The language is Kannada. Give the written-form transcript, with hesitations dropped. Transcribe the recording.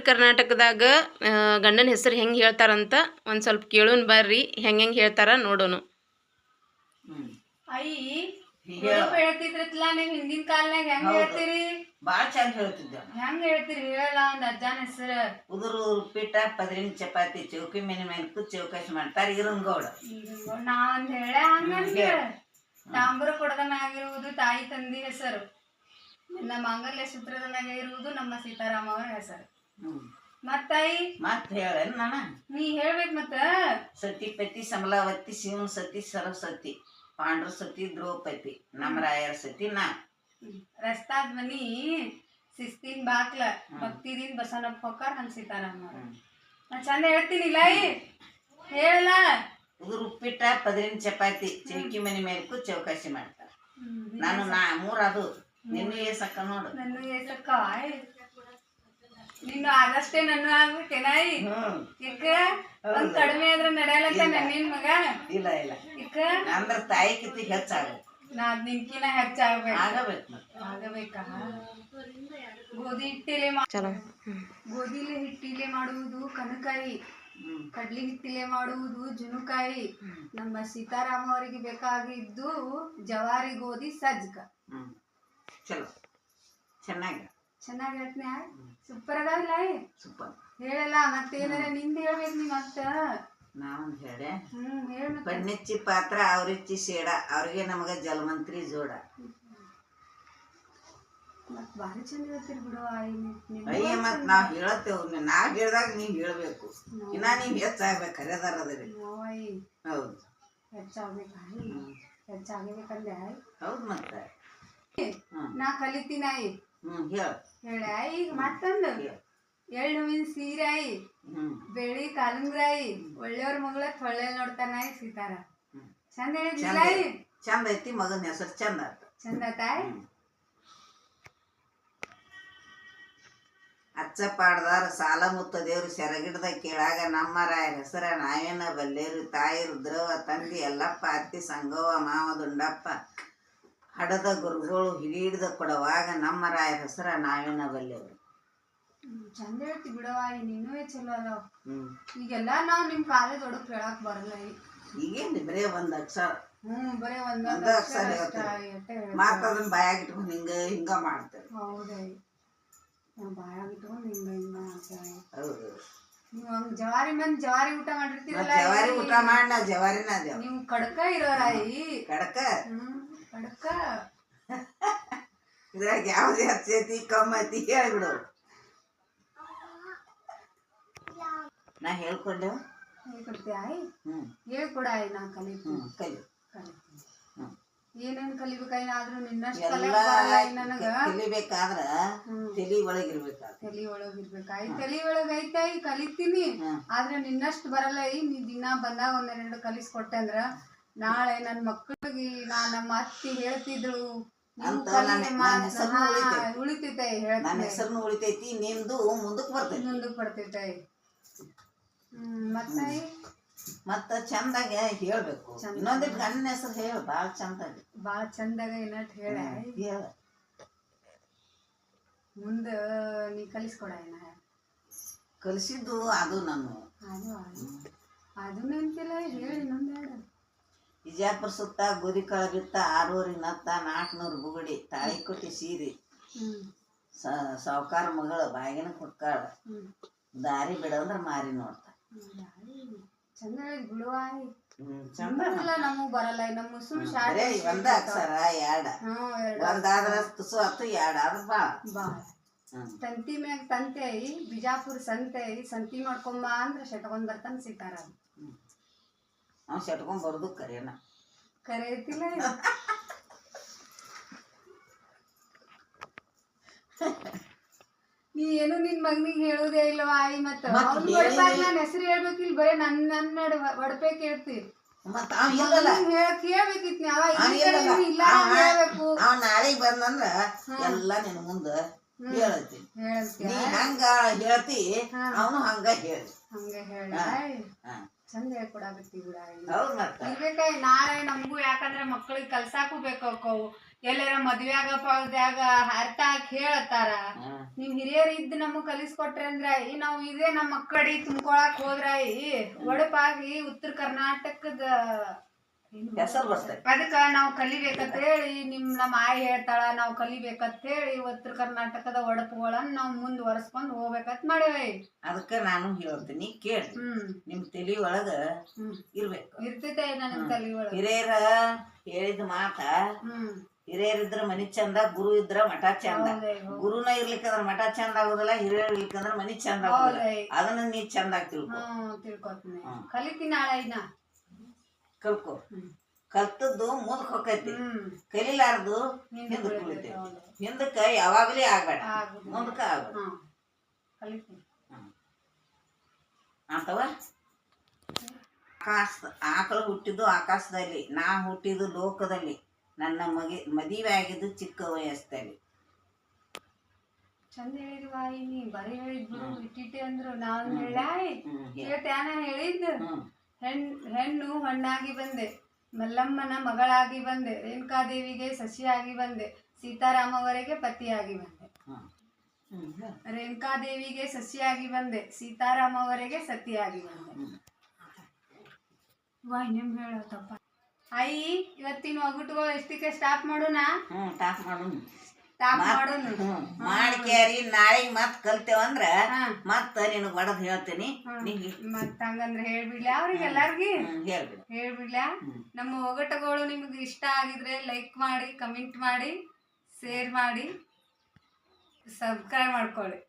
ಕರ್ನಾಟಕದಾಗ ಗಂಡನ ಹೆಸರು ಹೆಂಗೆ ಹೇಳ್ತಾರಂತ ಒಂದು ಸ್ವಲ್ಪ ಕೇಳೋಣ ಬರ್ರಿ. ಹೆಂಗೆ ಹೇಳ್ತಾರ ನೋಡೋಣ. ಅಯ್ಯಿ ಹೇಳ್ತಿದ್ರತ್ಲಾ ನೀವು ಹಿಂದಿನ ಕಾಲನಾಗ ಹೆಂಗ್ ಹೇಳ್ತೀರಿ? ಬಾಳ ಚಂದ ಹೇಳ್ತಿದ್ದ. ಹೆಂಗ್ ಹೇಳ್ತೀರಿ ಹೇಳಲ್ಲ ಒಂದ್ ಅಜ್ಜನ ಹೆಸರು. ಉದುರು ಉಪ್ಪಿಟ್ಟ ಪದರಿನ ಚಪಾತಿ ಚೌಕಿ ಮೇಲೆ ಮೇಲೆ ಚೌಕಾಸಿ ಮಾಡ್ತಾರ ಇರಂಗೌಡ. ನಾ ಒಂದ್ ಹೇಳ ಹಂಗ ತಾಂಬೂರ ಕೊಡದ ಮ್ಯಾಗಿರುವುದು ತಾಯಿ ತಂದಿ ಹೆಸರು, ನನ್ನ ಮಾಂಗಲ್ಯ ಸೂತ್ರದ ಮ್ಯಾಗ ಇರುವುದು ನಮ್ಮ ಸೀತಾರಾಮ ಅವರ ಹೆಸರು. ಮತ್ತಾಯಿ ಮತ್ ಹೇಳ ನಾನ ನೀ ಹೇಳ್ಬೇಕು. ಮತ್ತ ಸತಿಪತಿ ಸಮಲಾವತಿ ಶಿವನ್ ಸತಿ ಸರಸ್ವತಿ ಪಾಂಡ್ರ ಸತಿ ದ್ರೌಪದಿ ನಮ್ಮ ರಾಯರ ಸತಿ ನಾ ರಸ್ತಾದ ಮನಿ ಶಿಸ್ತಿನ ಬಾಕ್ಲ ಭಕ್ತಿದಿಂದ ಬಸವನಪ್ಪ ಹೊಕ್ಕಾರ ನಮ್ಮ ಸೀತಾರಾಮ ಅವ್ರ. ನಾ ಚಂದ ಹೇಳ್ತೀನಿ ಇಲ್ಲಾಯಿ ಹೇಳಲ್ಲ. ಉದುರು ಉಪ್ಪಿಟ್ಟ ಪದರಿನ ಚಪಾತಿ ಚೌಕಿ ಮನೆ ಮೇಲ್ಕು ಚೌಕಾಸಿ ಮಾಡ್ತಾರ. ನಾನು ಮೂರದು ನಿನ್ನ ಏಸಕ್ಕ ನೋಡು. ನನ್ನ ಏಸಕ್ಕ ನಿನ್ನ ಆದಷ್ಟೇ ನನ್ನ ಆಗ್ಬೇಕೇನಾಯಿ. ಇಕ್ಕ ಒಂದ್ ಕಡಿಮೆ ಆದ್ರ ನಡೆಯಲತ್ತ ನನ್ನಿನ್ ಮಗ. ಇಲ್ಲ ಇಲ್ಲ ಇಕ್ಕ ಅಂದ್ರ ತಾಯಿ ಕಿತ್ತಿ ಹೆಚ್ಚಾಗಬೇಕು. ನಾ ನಿನ್ಕಿನ ಹೆಚ್ಚಾಗ್ಬೇಕು. ಆಗಬೇಕಾ? ಗೋಧಿ ಹಿಟ್ಟಿಲೆ ಮಾಡುವುದು ಕನಕಾಯಿ, ಕಡ್ಲಿ ಹಿಟ್ಟಿಲೆ ಮಾಡುವುದು ಜುನುಕಾಯಿ. ನಮ್ಮ ಸೀತಾರಾಮ ಅವರಿಗೆ ಬೇಕಾಗಿದ್ದು ಜವಾರಿ ಗೋಧಿ ಸಜ್ಜಕ. ಚಲೋ ಚೆನ್ನಾಗಿ ಹೇಳ್ತೀನಿ. ಸೂಪರ್ ಅದಾವಿಲ್ಲ ಸೂಪರ್ ಹೇಳಲ್ಲ. ಮತ್ತೇನಾರ ನಿಂದ ಹೇಳ್ಬೇಕು ನೀ ಮತ್ತ. ನಾವೊಂದು ಹೇಳೆ ಹೇಳ. ಪಣ್ಣೆಚ್ಚಿ ಪಾತ್ರ ಅವ್ರಿಚ್ಚಿ ಸೇಡ ಅವ್ರಿಗೆ ನಮಗ ಜಲಮಂತ್ರಿ ಜೋಡ. ಮತ್ ಬಾರಿ ಚಂದ ಹೇಳ್ತೀರಿ ಬಿಡು. ಅಯ್ಯ ಮತ್ ನಾವ್ ಹೇಳತ್ತೇವ್. ನಾವ್ ಹೇಳ್ದಾಗ ನೀವ್ ಹೇಳ್ಬೇಕು. ಇನ್ನ ನೀವ್ ಹೆಚ್ಚಾಗ್ಬೇಕು. ಕರೆದಾರದ್ರಿ ಹೌದು ಹೆಚ್ಚಾಗಬೇಕಂದೆ. ಹೌದು ಮತ್ತೆ ನಾ ಕಲಿತೀನಾಯಿ ಹೇಳ. ಈಗ ಮತ್ತೊಂದು ಎಳ್ಳು ಹೂವಿನ ಸೀರಾಯಿ ಬೆಳಿ ಕಾಲುಂಗ್ರಾಯಿ ಒಳ್ಳೆಯವ್ರ ಮಗಳ ಒಳ್ಳೆ ನೋಡ್ತಾನಾಯಿ ಸೀತಾರ. ಚಂದ ಹೇಳಿದ್ಲಾಯಿ. ಚಂದ ಐತಿ. ಮಗನ ಹೆಸರು ಚಂದ ಆತ. ಚಂದ ತಾಯಿ. ಅಚ್ಚ ಪಾಡ್ದಾರ ಸಾಲ ಮುತ್ತ ದೇವ್ರು ಸೆರಗಿಡ್ದ ಕೇಳಾಗ ನಮ್ಮ ರಾಯರ ಹೆಸರ ನಾವೇನ ಬಲ್ಲೇರು. ತಾಯಿ ರುದ್ರವ ತಂದಿ ಎಲ್ಲಪ್ಪ ಅತ್ತಿ ಸಂಗವ ಮಾವ ದುಂಡಪ್ಪ ಹಡದ ಗುರುಗಳು ಹಿಡಿದ ಕೊಡವಾಗ ನಮ್ಮ ರಾಯರ ಹೆಸರ ನಾವೇನ ಬಲ್ಲೇರು. ಚಂದ ಹೇಳ್ತಿ ಬಿಡವ. ನೀನು ಚಲೋ ಅದಾವ. ಈಗೆಲ್ಲ ನಾವ್ ನಿಮ್ ಕಾಲೇಜ್ ಒಳಗ್ ಕೇಳಾಕ್ ಬರಲ್ಲ. ಈಗೇನ್ ಬರೇ ಒಂದ್ ಅಕ್ಷರ. ಬರೇ ಒಂದ್ ಅಕ್ಷರ ಮಾತಾದನ್ ಬಾಯಾಗ ಇಟ್ಕೊಂಡ್ ಹಿಂಗ ಮಾಡ್ತೇವೆ. ಹೌದೈ ಬಾಯಾಗ ಇಟ್ಕೊಂಡ್ ಹಿಂಗ ಮಾಡ್ತೇವೆ. ಹೌದು. ನೀವ್ ಹಂಗ ಜವಾರಿ ಮಂದಿ ಜವಾರಿ ಊಟ ಮಾಡಿರ್ತೀರಲ್ಲ. ಜವಾರಿ ಊಟ ಮಾಡಿ ನಾ ಜವಾರಿನ ಅದೇವ್. ನೀವು ಕಡಕ ಇರೋರಾಯಿ. ಕಡಕ ಕಡಕ ಇದ್ರಾಗ ಯಾವ್ದು ಹಚ್ಚೈತಿ ಕಮ್ಮತಿ ಹೇಳ್ಬಿಡು. ನಾ ಹೇಳ್ಕೊಂಡೆವ್. ಹೇಳ್ಕೊಡ್ತೀಯಾಯಿ? ಹೇಳ್ಕೊಡಾಯಿ. ನಾ ಕಲಿತೀನಿ. ಕಲಿ ಏನೇನ್ ಕಲಿಬೇಕಾಯಿ. ಆದ್ರೂ ನಿನ್ನಷ್ಟು ನನಗ ಕಲಿಬೇಕಾದ್ರ ತಲಿ ಒಳಗಿರ್ಬೇಕಾ. ತಲಿ ಒಳಗಿರ್ಬೇಕಾಯಿ. ತಲಿ ಒಳಗ ಐತಾಯಿ ಕಲಿತೀನಿ. ಆದ್ರೆ ನಿನ್ನಷ್ಟು ಬರಲ್ಲ. ನೀ ದಿನ ಬಂದಾಗ ಒಂದೆರಡು ಕಲಿಸ್ಕೊಟ್ಟೆ ಅಂದ್ರ ನಾಳೆ ನನ್ ಮಕ್ಕಳಿಗೆ ನಮ್ಮ ಅತ್ತಿ ಹೇಳ್ತಿದ್ರು ಉಳಿತೈತೆ. ನನ್ನ ಹೆಸರು ಉಳಿತೈತಿ. ನಿಂದು ಮುಂದಕ್ಕೆ ಬರ್ತೈತೆ. ಮತ್ತ ಚಂದಾಗ ಹೇಳ್ಬೇಕು. ಇನ್ನೊಂದಿಟ್ಟು ಗಂಡನ ಹೆಸರು ಹೇಳ. ಬಾಳ ಚಂದಾಗ ಇನ್ನಟ್ ಹೇಳ. ಮುಂದ ನೀ ಕಲಿಸ್ಕೊಡ. ಕಲಿಸಿದ್ದು ಅದು ನಾನು ಅದು ನೆನ್ಪಿಲ್ಲ. ಹೇಳಿ ಇನ್ನೊಂದೆರಡು. ವಿಜಯಪುರ ಸುತ್ತ ಗೋಧಿ ಕಾಳ ಬಿತ್ತ 600 ನತ್ತ 400 ಬುಗುಡಿ ತಾಳಿ ಕೊಟ್ಟಿ ಸೀರಿ ಸಾವುಕಾರ ಮಗಳು ಬಾಗಿನ ಕೊಟ್ಕಾಳ ದಾರಿ ಬಿಡಂದ್ರ ಮಾರಿ ನೋಡ್ತ. ಚಂದ ಹೇಳಿದ್ ಬಿಡುವಾಯಿ. ನಮಗ್ ಬರಲ್ಲ. ನಮ್ಮ ಒಂದ ಅಕ್ಷರ ಎರಡ ಒಂದಾದ್ರ ತುಸು ಹತ್ತು ಎರಡಾದ್ರ ಬಾಳ. ತಂತಿ ಮ್ಯಾಗ ತಂತೆ ಐ ಬಿಜಾಪುರ ಸಂತೆ ಐ. ಸಂತಿ ಮಾಡ್ಕೊಂಬ ಅಂದ್ರ ಶೆಟ್ಕೊಂಡ್ ಬರ್ತಾನ ಸೀತಾರಾಮ. ನಾವ್ ಶೆಟ್ಕೊಂಡ್ ಬರೋದು ಕರೆನ ಕರೆ ಐತಿಲ್ಲ. ನೀ ಏನು ನಿನ್ ಮಗನಿಗೆ ಹೇಳುದೇ ಇಲ್ವಾ ಆಯಿ. ಮತ್ತ ನನ್ನ ಹೆಸರು ಹೇಳ್ಬೇಕಿಲ್. ಬರೇ ನನ್ನ ಒಡಪೆ ಕೇಳ್ತೀವಿ. ಕೇಳ್ಬೇಕಿತ್ ಹೇಳ್ಬೇಕು. ನಾಳೆಗ್ ಬಂದಂದ್ರ ಎಲ್ಲಾ ನಿನ್ ಮುಂದ ಹೇಳ್ತೀನಿ. ನೀ ಹಂಗ ಹೇಳ್ತಿ ಅವನು ಹಂಗ ಹೇಳಿ. ಚಂದ ಹೇಳ್ಕೊಡಾಕತ್ತಿ ಬಿಡ. ಇರ್ಬೇಕಾಯ್ ನಾಳೆ ನಮಗೂ. ಯಾಕಂದ್ರೆ ಮಕ್ಕಳಿಗೆ ಕಲ್ಸಾಕು ಬೇಕು. ಎಲ್ಲಾರ ಮದ್ವ್ಯಾಗ ಪಾಳ್ದ್ಯಾಗ ಅರ್ಥ ಹಾಕಿ ಹೇಳತ್ತಾರ. ನಿಮ್ ಹಿರಿಯರ್ ಇದ್ದು ನಮಗ್ ಕಲಿಸ್ಕೊಟ್ರಿ ಅಂದ್ರ ನಾವ್ ಇದೇ ನಮ್ಮ ಮಕ್ಕಳಿ ತುಂಬ್ಕೊಳಕ್ ಹೋದ್ರ ಒಡಪಾಗಿ ಉತ್ತರ ಕರ್ನಾಟಕದ ಹೆಸರು ಬರ್ತೈತಿ. ಅದಕ್ಕ ನಾವ್ ಕಲಿಬೇಕಂತ ಹೇಳಿ ನಮ್ಮ ಆಯಿ ಹೇಳ್ತಾಳ, ನಾವ್ ಕಲಿಬೇಕಂತ ಹೇಳಿ ಉತ್ತರ ಕರ್ನಾಟಕದ ಒಡಪುಗಳನ್ನ ನಾವ್ ಮುಂದುವರ್ಸ್ಕೊಂಡ್ ಹೋಗ್ಬೇಕಂತ ಮಾಡೇವಿ. ಅದಕ್ಕ ನಾನು ಹೇಳ್ತೀನಿ ಕೇಳಿ, ನಿಮ್ ತಲಿ ಒಳಗ ಇರ್ಬೇಕು. ಇರ್ತೈತೆ ನನ್ ತಲಿ ಒಳಗ. ಹಿರಿಯರ ಹೇಳಿದ ಮಾತ, ಹಿರಿಯರಿದ್ರ ಮನಿ ಚಂದ, ಗುರು ಇದ್ರ ಮಠ ಚಂದ. ಗುರುನ ಇರ್ಲಿಕ್ಕಂದ್ರ ಮಠ ಚಂದ ಆಗುದಿಲ್ಲ, ಹಿರಿಯರ್ ಇರ್ಲಿಕ್ಕಂದ್ರ ಮನಿ ಚಂದ ಆಗುದಿಲ್ಲ. ಅದನ್ನ ನೀ ಚಂದ ತಿಳ್ಕೊತೀನಿ, ಕಲಿತೀನಿ. ನಾಳೆ ಕಲ್ಕೋ, ಕಲ್ತದ್ದು ಮುಂದಕ್ಕೆ ಹೋಗೈತಿ, ಕಲಿಲಾರ್ದು ಹಿಂದಕ್ಕೆ ಉಳಿತೈತಿ. ಹಿಂದಕ್ಕ ಯಾವಾಗ್ಲೇ ಆಗ್ಬೇಡ, ಮುಂದಕ್ಕ ಆಗ್ಬೇಡ. ಆತವ ಆಕಳು ಹುಟ್ಟಿದ್ದು ಆಕಾಶದಲ್ಲಿ, ನಾ ಹುಟ್ಟಿದ್ದು ಲೋಕದಲ್ಲಿ, ನನ್ನ ಮದುವೆ ಆಗಿದ್ದು ಚಿಕ್ಕ ವಯಸ್ಸಲ್ಲಿ. ಚಂದ ಹೇಳಿದ್ವಾ ನೀ, ಬರೀ ಹೇಳಿದ್ಲು ಇಟ್ಟಿಟ್ಟೆ ಅಂದ್ರು. ನಾನ್ ಹೇಳಿದ್ದು ಹೆಣ್ಣು ಹಣ್ಣಾಗಿ ಬಂದೆ, ಮಲ್ಲಮ್ಮನ ಮಗಳಾಗಿ ಬಂದೆ, ರೇಣುಕಾದೇವಿಗೆ ಸಸಿಯಾಗಿ ಬಂದೆ, ಸೀತಾರಾಮವರೆಗೆ ಪತಿಯಾಗಿ ಬಂದೆ. ರೇಣುಕಾದೇವಿಗೆ ಸಸಿಯಾಗಿ ಬಂದೆ, ಸೀತಾರಾಮವರೆಗೆ ಸತಿಯಾಗಿ ಬಂದೆ. ವಾಯ್ನಮ್ ಹೇಳತ್ತಪ್ಪ. ಅಯ್ಯಿ, ಇವತ್ತಿನ ಒಗ್ಗಟ್ಟುಗಳು ಎಷ್ಟಕ್ಕೆ ಸ್ಟಾಪ್ ಮಾಡೋಣ? ಮಾಡ್ಕ್ಯಾರಿ, ನಾಳೆಗ್ ಮತ್ ಕಲ್ತೇವಂದ್ರ ಮತ್ತ ನಿನಗ್ ಒಡದ್ ಹೇಳ್ತೇನಿ. ಮತ್ತ ಹಂಗಂದ್ರ ಹೇಳ್ಬಿಡ್ಲ ಅವ್ರಿಗೆ ಎಲ್ಲಾರ್ಗಿ ಹೇಳ್ಬಿಡ್ಲ. ನಮ್ಮ ಒಗಟುಗಳು ನಿಮ್ಗೆ ಇಷ್ಟ ಆಗಿದ್ರೆ ಲೈಕ್ ಮಾಡಿ, ಕಮೆಂಟ್ ಮಾಡಿ, ಶೇರ್ ಮಾಡಿ, ಸಬ್ಸ್ಕ್ರೈಬ್ ಮಾಡ್ಕೊಳ್ಳಿ.